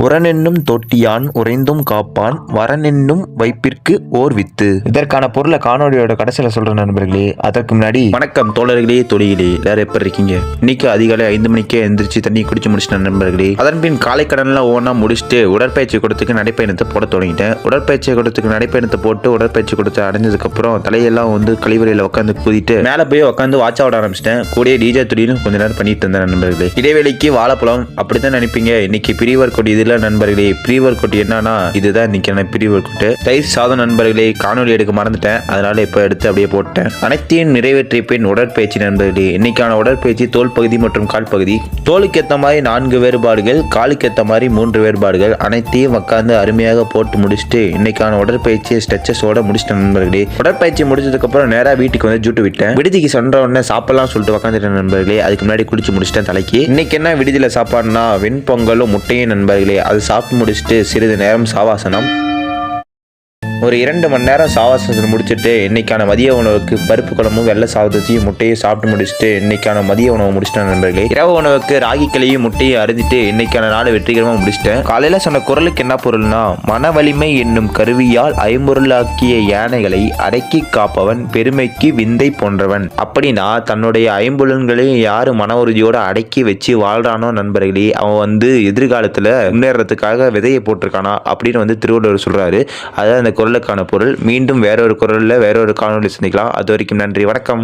உரனென்னும் தொட்டியான் உறைந்தும் காப்பான் வரனென்னும் வைப்பிற்கு ஓர் with. இதற்கான பொருளை காணொலியோட கடைசியில் சொல்றேன் நண்பர்களே. அதற்கு முன்னாடி வணக்கம் தோழர்களே, தொழிலே எல்லாரும் எப்படி இருக்கீங்க? இன்னைக்கு அதிகாலை 5 மணிக்கே எந்திரிச்சு தண்ணி குடிச்சு முடிச்சிட்டேன் நண்பர்களே. அதன் பின் காலை கடன்லாம் ஒவ்வொன்றா முடிச்சுட்டு உடற்பயிற்சி கொடுத்துக்கு நடைப்பயணத்தை போட தொடங்கிட்டேன். உடற்பயிற்சி கொடுத்துக்கு நடைப்பயணத்தை போட்டு உடற்பயிற்சி கொடுத்து அடைஞ்சதுக்கு அப்புறம் தலையெல்லாம் வந்து கழிவறையில் உட்காந்து கூதிட்டு மேலே போய் உட்காந்து வாட்ச் ஆட ஆரம்பிச்சிட்டேன். கூடிய டிஜே துடியும் கொஞ்ச நேரம் பண்ணிட்டு இருந்தேன் நண்பர்களே. இடைவேளைக்கு வாழைப்பழம் அப்படித்தான் நினைப்பீங்க. இன்னைக்கு பிரிவர் கொடி இதுல நண்பர்களே. ப்ரீவர் கோட் என்னன்னா இதுதான் இன்னைக்கு ப்ரீவர் கோட். தயிர் சாதம் நண்பர்களே. காணொலி எடுக்க மறந்துட்டேன், அதனால இப்ப எடுத்து அப்படியே போட்டேன். அனைத்தையும் நிறைவேற்றிய பின் உடற்பயிற்சி நண்பர்களே. இன்னைக்கான உடற்பயிற்சி தோல் பகுதி மற்றும் கால் பகுதி. தோலுக்கு ஏற்ற மாதிரி 4 வேறுபாடுகள், காலுக்கு ஏற்ற மாதிரி 3 வேறுபாடுகள். அனைத்தையும் உட்காந்து அருமையாக போட்டு முடிச்சுட்டு இன்னைக்கான உடற்பயிற்சி ஸ்ட்ரெச்சஸோட முடிச்சிட்டேன் நண்பர்களே. உடற்பயிற்சி முடிச்சதுக்கு அப்புறம் நேரா வீட்டுக்கு வந்து ஜூட்டு விட்டேன். விடுதிக்கு சென்ற உடனே சாப்பிடலாம் சொல்லிட்டு உட்காந்துட்டேன் நண்பர்களே. அதுக்கு முன்னாடி குளிச்சு முடிச்சிட்டேன் தலைக்கு. இன்னைக்கு என்ன விடுதியில சாப்பாடுனா வெண்பொங்கலும் முட்டையும் நண்பர்களே. அது சாப்பிட்டு முடிச்சுட்டு சிறிது நேரம் சாவாசனம். ஒரு 2 மணி நேரம் சாவாசனம் முடிச்சுட்டு இன்னைக்கான மதிய உணவுக்கு பருப்பு குழம்பும் வெள்ளை சாதத்தையும் முட்டையும் சாப்பிட்டு முடிச்சுட்டு இன்னைக்கான மதிய உணவு முடிச்சிட்டேன் நண்பர்களே. இரவு உணவுக்கு ராகி களியும் முட்டையும் அருந்திட்டு இன்னைக்கான நாள் வெற்றிகரமாக முடிச்சிட்டேன். காலையில சொன்ன குரலுக்கு என்ன பொருள்னா, மன வலிமை என்னும் கருவியால் ஐம்பொருளாக்கிய யானைகளை அடக்கி காப்பவன் பெருமைக்கு விந்தை போன்றவன். அப்படின்னா தன்னுடைய ஐம்பொருள்களையும் யாரு மன உறுதியோட அடக்கி வச்சு வாழ்றானோ நண்பர்களே, அவன் வந்து எதிர்காலத்துல முன்னேறதுக்காக விதையை போட்டிருக்கானா அப்படின்னு வந்து திருவள்ளுவர் சொல்றாரு. அதாவது அந்த குரலுக்கான பொருள். மீண்டும் வேறொரு குரல்ல வேறொரு காணொலி சந்திக்கலாம். அது வரைக்கும் நன்றி, வணக்கம்.